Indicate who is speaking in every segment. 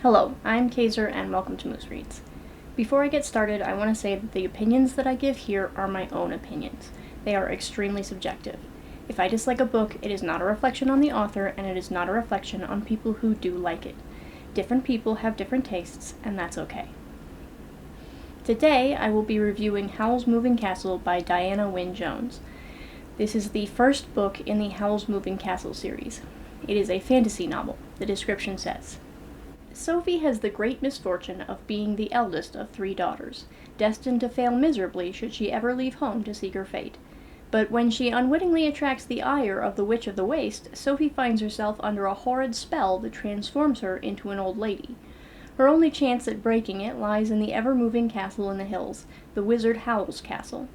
Speaker 1: Hello, I'm Kaiser and welcome to Moose Reads. Before I get started, I want to say that the opinions that I give here are my own opinions. They are extremely subjective. If I dislike a book, it is not a reflection on the author, and it is not a reflection on people who do like it. Different people have different tastes, and that's okay. Today, I will be reviewing Howl's Moving Castle by Diana Wynne Jones. This is the first book in the Howl's Moving Castle series. It is a fantasy novel, the description says. Sophie has the great misfortune of being the eldest of 3 daughters, destined to fail miserably should she ever leave home to seek her fate. But when she unwittingly attracts the ire of the Witch of the Waste, Sophie finds herself under a horrid spell that transforms her into an old lady. Her only chance at breaking it lies in the ever-moving castle in the hills, the wizard Howl's castle.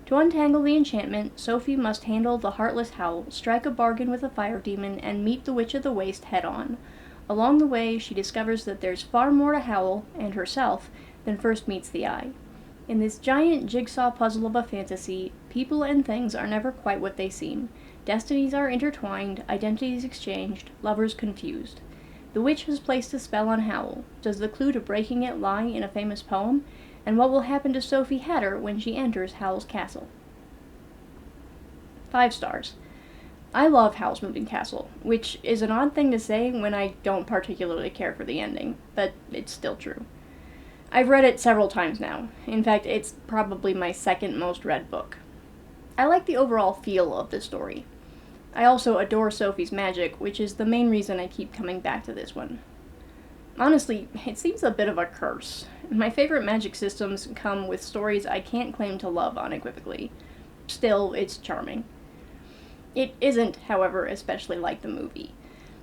Speaker 1: To untangle the enchantment, Sophie must handle the heartless Howl, strike a bargain with a fire demon, and meet the Witch of the Waste head-on. Along the way, she discovers that there's far more to Howl, and herself, than first meets the eye. In this giant jigsaw puzzle of a fantasy, people and things are never quite what they seem. Destinies are intertwined, identities exchanged, lovers confused. The witch has placed a spell on Howl. Does the clue to breaking it lie in a famous poem? And what will happen to Sophie Hatter when she enters Howl's castle? 5 stars. I love Howl's Moving Castle, which is an odd thing to say when I don't particularly care for the ending, but it's still true. I've read it several times now. In fact, it's probably my second most read book. I like the overall feel of the story. I also adore Sophie's magic, which is the main reason I keep coming back to this one. Honestly, it seems a bit of a curse. My favorite magic systems come with stories I can't claim to love unequivocally. Still, it's charming. It isn't, however, especially like the movie.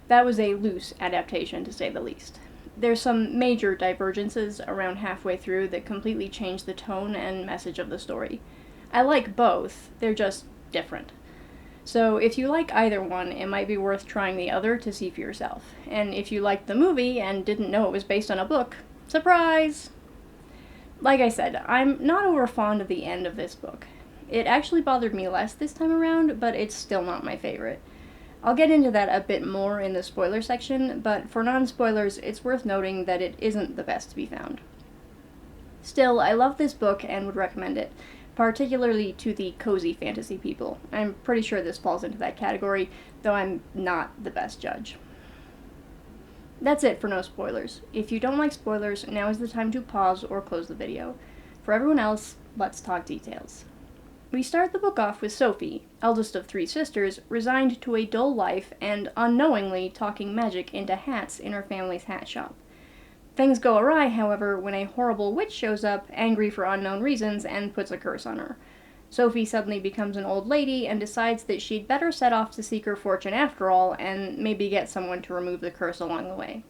Speaker 1: That was a loose adaptation, to say the least. There's some major divergences around halfway through that completely change the tone and message of the story. I like both, they're just different. So if you like either one, it might be worth trying the other to see for yourself. And if you liked the movie and didn't know it was based on a book, surprise! Like I said, I'm not over fond of the end of this book. It actually bothered me less this time around, but it's still not my favorite. I'll get into that a bit more in the spoiler section, but for non-spoilers, it's worth noting that it isn't the best to be found. Still, I love this book and would recommend it, particularly to the cozy fantasy people. I'm pretty sure this falls into that category, though I'm not the best judge. That's it for no spoilers. If you don't like spoilers, now is the time to pause or close the video. For everyone else, let's talk details. We start the book off with Sophie, eldest of 3 sisters, resigned to a dull life and unknowingly talking magic into hats in her family's hat shop. Things go awry, however, when a horrible witch shows up, angry for unknown reasons, and puts a curse on her. Sophie suddenly becomes an old lady and decides that she'd better set off to seek her fortune after all, and maybe get someone to remove the curse along the way.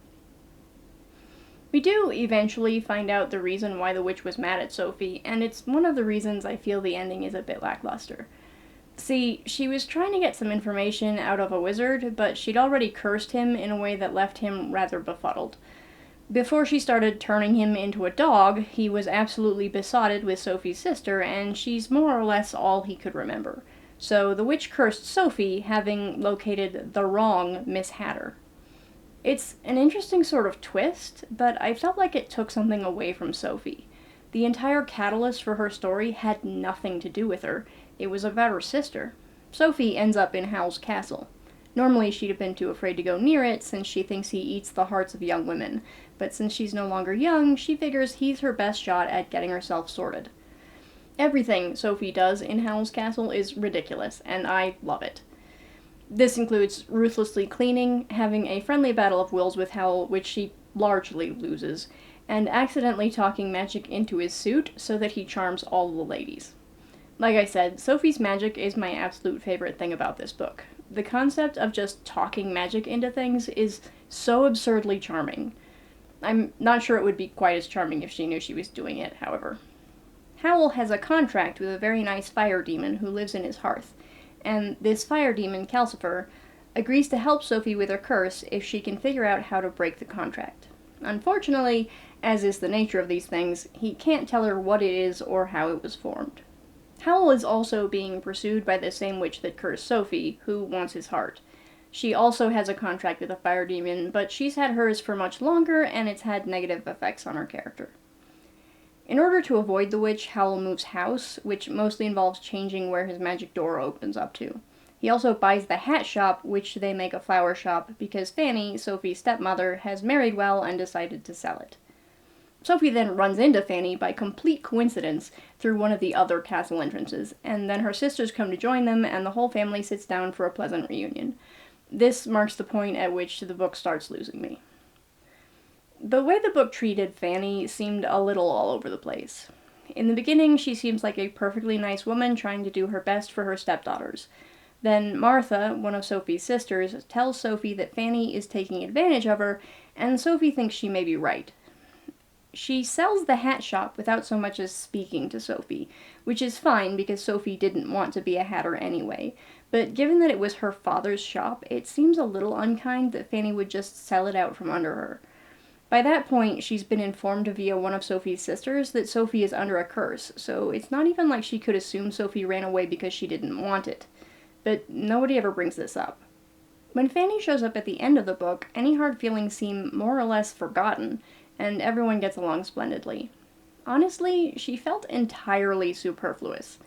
Speaker 1: We do eventually find out the reason why the witch was mad at Sophie, and it's one of the reasons I feel the ending is a bit lackluster. See, she was trying to get some information out of a wizard, but she'd already cursed him in a way that left him rather befuddled. Before she started turning him into a dog, he was absolutely besotted with Sophie's sister, and she's more or less all he could remember. So the witch cursed Sophie, having located the wrong Miss Hatter. It's an interesting sort of twist, but I felt like it took something away from Sophie. The entire catalyst for her story had nothing to do with her. It was about her sister. Sophie ends up in Howl's castle. Normally she'd have been too afraid to go near it since she thinks he eats the hearts of young women, but since she's no longer young, she figures he's her best shot at getting herself sorted. Everything Sophie does in Howl's castle is ridiculous, and I love it. This includes ruthlessly cleaning, having a friendly battle of wills with Howl, which she largely loses, and accidentally talking magic into his suit so that he charms all the ladies. Like I said, Sophie's magic is my absolute favorite thing about this book. The concept of just talking magic into things is so absurdly charming. I'm not sure it would be quite as charming if she knew she was doing it, however. Howl has a contract with a very nice fire demon who lives in his hearth, and this fire demon, Calcifer, agrees to help Sophie with her curse if she can figure out how to break the contract. Unfortunately, as is the nature of these things, he can't tell her what it is or how it was formed. Howl is also being pursued by the same witch that cursed Sophie, who wants his heart. She also has a contract with a fire demon, but she's had hers for much longer, and it's had negative effects on her character. In order to avoid the witch, Howl moves house, which mostly involves changing where his magic door opens up to. He also buys the hat shop, which they make a flower shop, because Fanny, Sophie's stepmother, has married well and decided to sell it. Sophie then runs into Fanny by complete coincidence through one of the other castle entrances, and then her sisters come to join them, and the whole family sits down for a pleasant reunion. This marks the point at which the book starts losing me. The way the book treated Fanny seemed a little all over the place. In the beginning, she seems like a perfectly nice woman trying to do her best for her stepdaughters. Then Martha, one of Sophie's sisters, tells Sophie that Fanny is taking advantage of her, and Sophie thinks she may be right. She sells the hat shop without so much as speaking to Sophie, which is fine because Sophie didn't want to be a hatter anyway, but given that it was her father's shop, it seems a little unkind that Fanny would just sell it out from under her. By that point, she's been informed via one of Sophie's sisters that Sophie is under a curse, so it's not even like she could assume Sophie ran away because she didn't want it. But nobody ever brings this up. When Fanny shows up at the end of the book, any hard feelings seem more or less forgotten, and everyone gets along splendidly. Honestly, she felt entirely superfluous.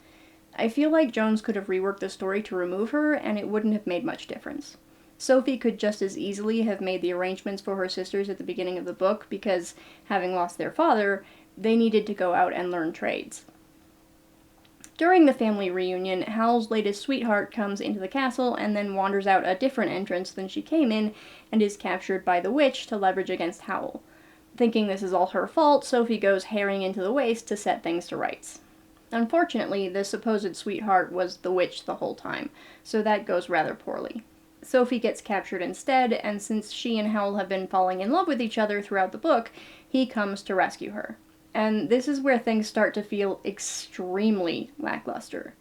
Speaker 1: I feel like Jones could have reworked the story to remove her, and it wouldn't have made much difference. Sophie could just as easily have made the arrangements for her sisters at the beginning of the book, because, having lost their father, they needed to go out and learn trades. During the family reunion, Howl's latest sweetheart comes into the castle and then wanders out a different entrance than she came in, and is captured by the witch to leverage against Howl. Thinking this is all her fault, Sophie goes herring into the waste to set things to rights. Unfortunately, the supposed sweetheart was the witch the whole time, so that goes rather poorly. Sophie gets captured instead, and since she and Howl have been falling in love with each other throughout the book, he comes to rescue her. And this is where things start to feel extremely lackluster.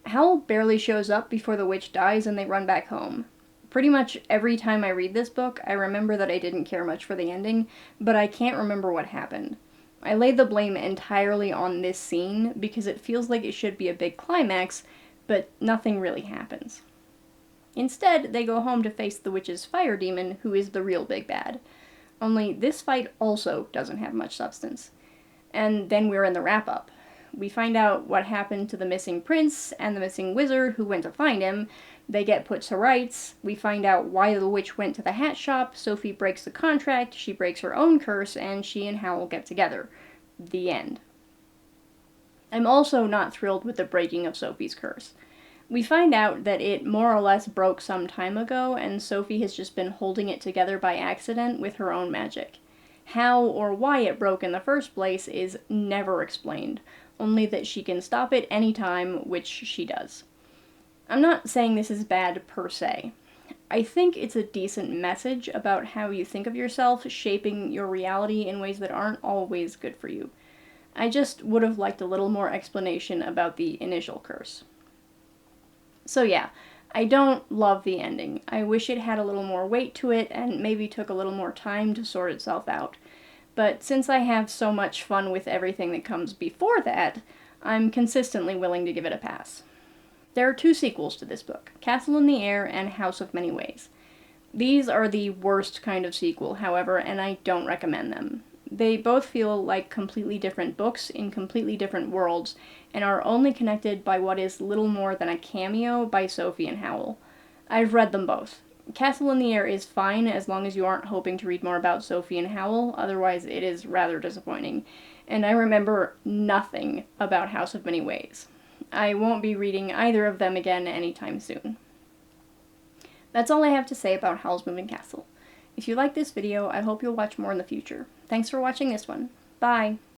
Speaker 1: Howl barely shows up before the witch dies and they run back home. Pretty much every time I read this book, I remember that I didn't care much for the ending, but I can't remember what happened. I lay the blame entirely on this scene because it feels like it should be a big climax, but nothing really happens. Instead, they go home to face the witch's fire demon, who is the real big bad. Only this fight also doesn't have much substance. And then we're in the wrap-up. We find out what happened to the missing prince and the missing wizard who went to find him. They get put to rights. We find out why the witch went to the hat shop. Sophie breaks the contract, she breaks her own curse, and she and Howl get together. The end. I'm also not thrilled with the breaking of Sophie's curse. We find out that it more or less broke some time ago, and Sophie has just been holding it together by accident with her own magic. How or why it broke in the first place is never explained, only that she can stop it anytime, which she does. I'm not saying this is bad per se. I think it's a decent message about how you think of yourself shaping your reality in ways that aren't always good for you. I just would have liked a little more explanation about the initial curse. So yeah, I don't love the ending. I wish it had a little more weight to it and maybe took a little more time to sort itself out. But since I have so much fun with everything that comes before that, I'm consistently willing to give it a pass. There are 2 sequels to this book, Castle in the Air and House of Many Ways. These are the worst kind of sequel, however, and I don't recommend them. They both feel like completely different books in completely different worlds, and are only connected by what is little more than a cameo by Sophie and Howl. I've read them both. Castle in the Air is fine as long as you aren't hoping to read more about Sophie and Howl, otherwise it is rather disappointing. And I remember nothing about House of Many Ways. I won't be reading either of them again anytime soon. That's all I have to say about Howl's Moving Castle. If you like this video, I hope you'll watch more in the future. Thanks for watching this one. Bye!